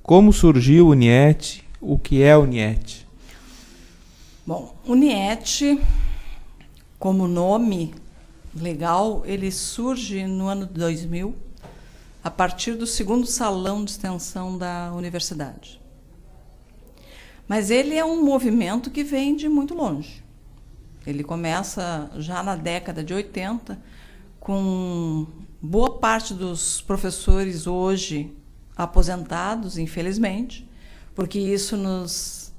Como surgiu o NIET? O que é o NIET? Bom, o NIET, como nome legal, ele surge no ano de 2000, a partir do segundo salão de extensão da universidade. Mas ele é um movimento que vem de muito longe. Ele começa já na década de 80, com boa parte dos professores hoje aposentados, infelizmente, porque isso nos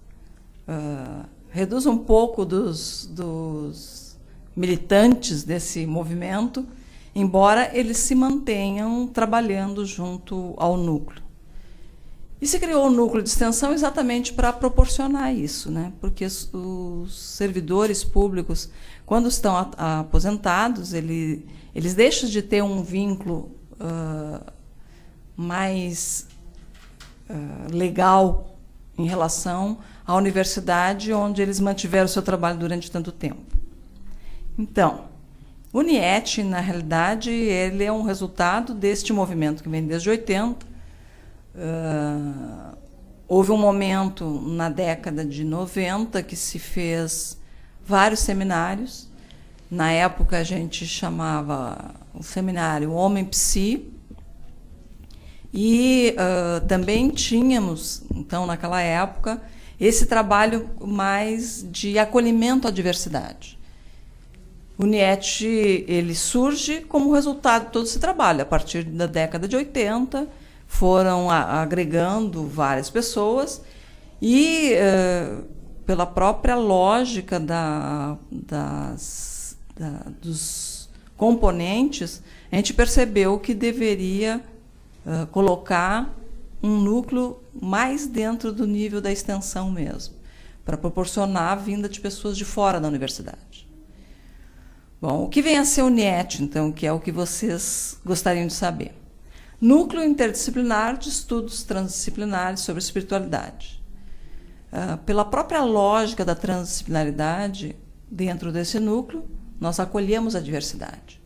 reduz um pouco dos militantes desse movimento, embora eles se mantenham trabalhando junto ao núcleo. E se criou o núcleo de extensão exatamente para proporcionar isso, né? Porque os servidores públicos, quando estão aposentados, eles deixam de ter um vínculo mais legal em relação à universidade, onde eles mantiveram o seu trabalho durante tanto tempo. Então, o NIET, na realidade, ele é um resultado deste movimento que vem desde 80. Houve um momento na década de 90 que se fez vários seminários. Na época a gente chamava o seminário Homem Psi, e também tínhamos, então, naquela época, esse trabalho mais de acolhimento à diversidade. O NIET ele surge como resultado de todo esse trabalho. A partir da década de 80, foram agregando várias pessoas e, pela própria lógica dos componentes, a gente percebeu que deveria colocar um núcleo mais dentro do nível da extensão mesmo, para proporcionar a vinda de pessoas de fora da universidade. Bom, o que vem a ser o NIET, então, que é o que vocês gostariam de saber? Núcleo Interdisciplinar de Estudos Transdisciplinares sobre Espiritualidade. Pela própria lógica da transdisciplinaridade, dentro desse núcleo, nós acolhemos a diversidade.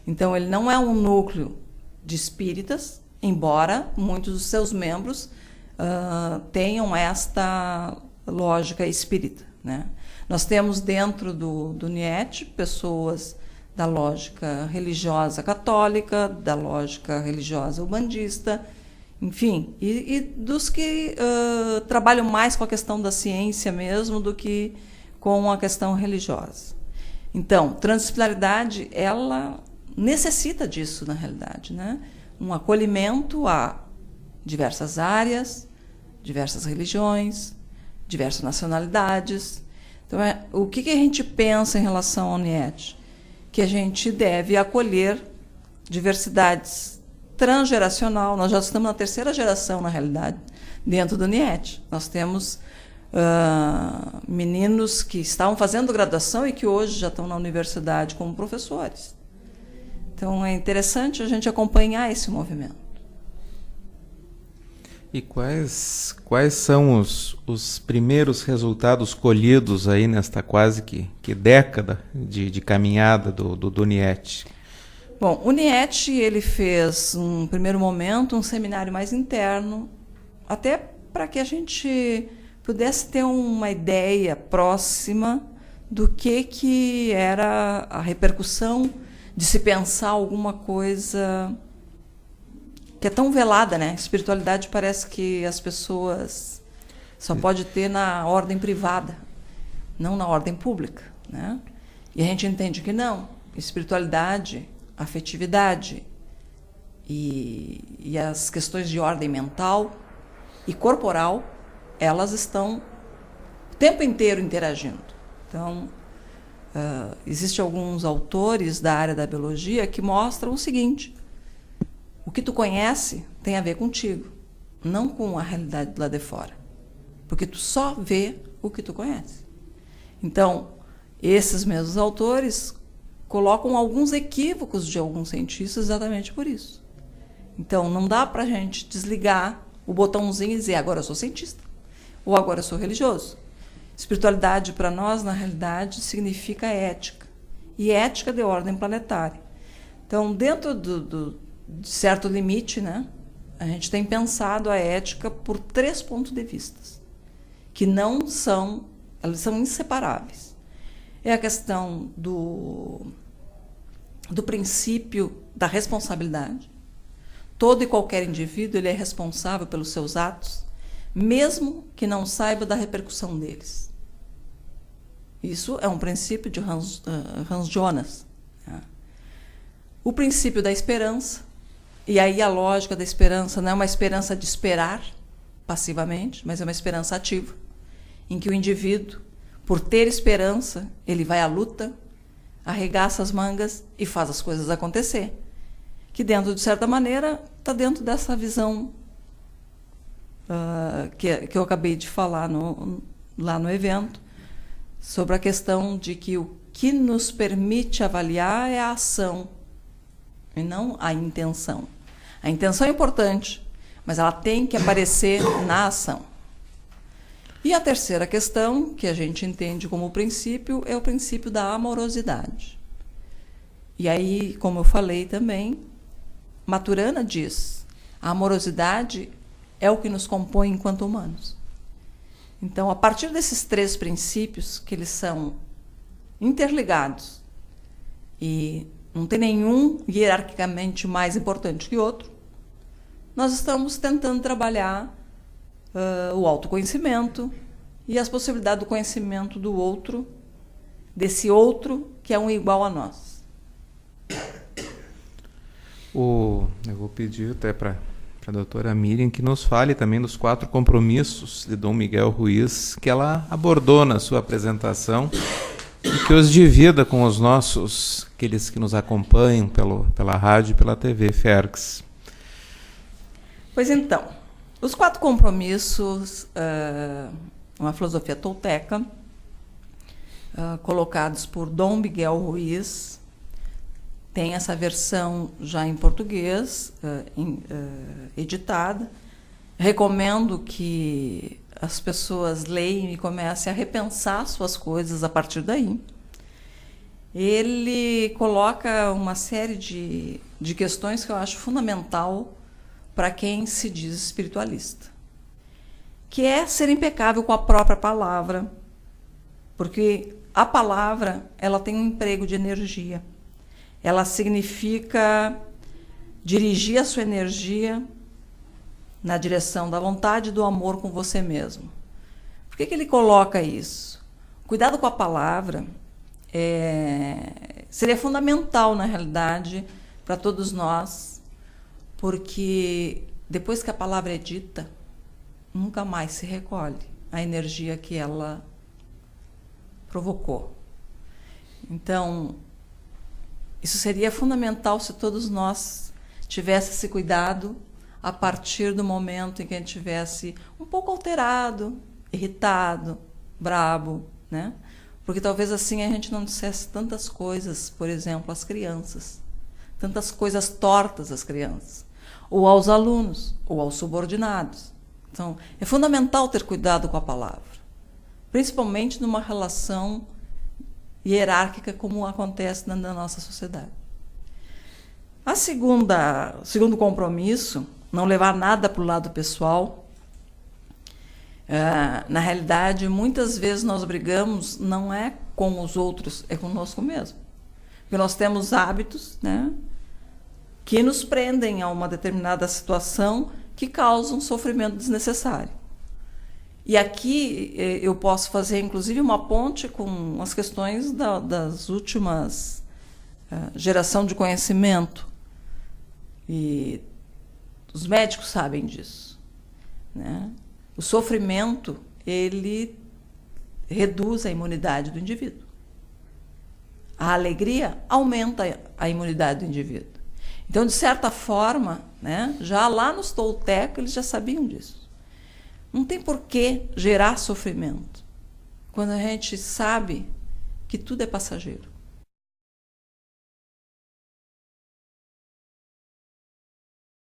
Então, ele não é um núcleo de espíritas, embora muitos dos seus membros tenham esta lógica espírita, né? Nós temos dentro do NIET pessoas da lógica religiosa católica, da lógica religiosa umbandista, enfim, e dos que trabalham mais com a questão da ciência mesmo do que com a questão religiosa. Então, transdisciplinaridade, ela necessita disso, na realidade, né? Um acolhimento a diversas áreas, diversas religiões, diversas nacionalidades. Então, o que a gente pensa em relação ao NIET? Que a gente deve acolher diversidades transgeracional. Nós já estamos na terceira geração, na realidade, dentro do NIET. Nós temos meninos que estavam fazendo graduação e que hoje já estão na universidade como professores. Então, é interessante a gente acompanhar esse movimento. E quais são os primeiros resultados colhidos aí nesta quase que década de caminhada do NIET? Bom, o NIET ele fez, num primeiro momento, um seminário mais interno, até para que a gente pudesse ter uma ideia próxima do que era a repercussão de se pensar alguma coisa que é tão velada, né? Espiritualidade parece que as pessoas só pode ter na ordem privada, não na ordem pública, né? E a gente entende que não. Espiritualidade, afetividade e as questões de ordem mental e corporal, elas estão o tempo inteiro interagindo. Então, existem alguns autores da área da biologia que mostram o seguinte: o que tu conhece tem a ver contigo, não com a realidade do lado de fora. Porque tu só vê o que tu conhece. Então, esses mesmos autores colocam alguns equívocos de alguns cientistas exatamente por isso. Então, não dá para a gente desligar o botãozinho e dizer agora eu sou cientista ou agora eu sou religioso. Espiritualidade, para nós, na realidade, significa ética. E ética de ordem planetária. Então, dentro de certo limite, né, a gente tem pensado a ética por 3 pontos de vista, que não são, elas são inseparáveis. É a questão do princípio da responsabilidade. Todo e qualquer indivíduo ele é responsável pelos seus atos, mesmo que não saiba da repercussão deles. Isso é um princípio de Hans Jonas. O princípio da esperança, e aí a lógica da esperança não é uma esperança de esperar passivamente, mas é uma esperança ativa, em que o indivíduo, por ter esperança, ele vai à luta, arregaça as mangas e faz as coisas acontecer. Que dentro, de certa maneira, está dentro dessa visão que eu acabei de falar lá no evento, sobre a questão de que o que nos permite avaliar é a ação, e não a intenção. A intenção é importante, mas ela tem que aparecer na ação. E a terceira questão, que a gente entende como princípio, é o princípio da amorosidade. E aí, como eu falei também, Maturana diz, a amorosidade é o que nos compõe enquanto humanos. Então, a partir desses 3 princípios, que eles são interligados e não tem nenhum hierarquicamente mais importante que outro, nós estamos tentando trabalhar o autoconhecimento e as possibilidades do conhecimento do outro, desse outro que é um igual a nós. Eu vou pedir até para a doutora Miriam que nos fale também dos 4 compromissos de Dom Miguel Ruiz, que ela abordou na sua apresentação, e que os divida com os nossos, aqueles que nos acompanham pela rádio e pela TV Ferx. Pois então, os 4 compromissos, uma filosofia tolteca, colocados por Dom Miguel Ruiz, tem essa versão já em português, editada. Recomendo que as pessoas leiam e comecem a repensar suas coisas a partir daí. Ele coloca uma série de questões que eu acho fundamental para quem se diz espiritualista, que é ser impecável com a própria palavra, porque a palavra ela tem um emprego de energia. Ela significa dirigir a sua energia na direção da vontade e do amor com você mesmo. Por que ele coloca isso? Cuidado com a palavra seria fundamental, na realidade, para todos nós, porque depois que a palavra é dita, nunca mais se recolhe a energia que ela provocou. Então, isso seria fundamental se todos nós tivéssemos esse cuidado a partir do momento em que a gente estivesse um pouco alterado, irritado, brabo, né? Porque talvez assim a gente não dissesse tantas coisas, por exemplo, às crianças, tantas coisas tortas às crianças, ou aos alunos, ou aos subordinados. Então, é fundamental ter cuidado com a palavra, principalmente numa relação hierárquica como acontece na nossa sociedade. O segundo compromisso, não levar nada para o lado pessoal. Na realidade, muitas vezes nós brigamos não é com os outros, é conosco mesmo. Porque nós temos hábitos, né, que nos prendem a uma determinada situação que causam sofrimento desnecessário. E aqui eu posso fazer, inclusive, uma ponte com as questões das últimas geração de conhecimento. E os médicos sabem disso, né? O sofrimento, ele reduz a imunidade do indivíduo. A alegria aumenta a imunidade do indivíduo. Então, de certa forma, né, já lá nos toltecos, eles já sabiam disso. Não tem por que gerar sofrimento, quando a gente sabe que tudo é passageiro.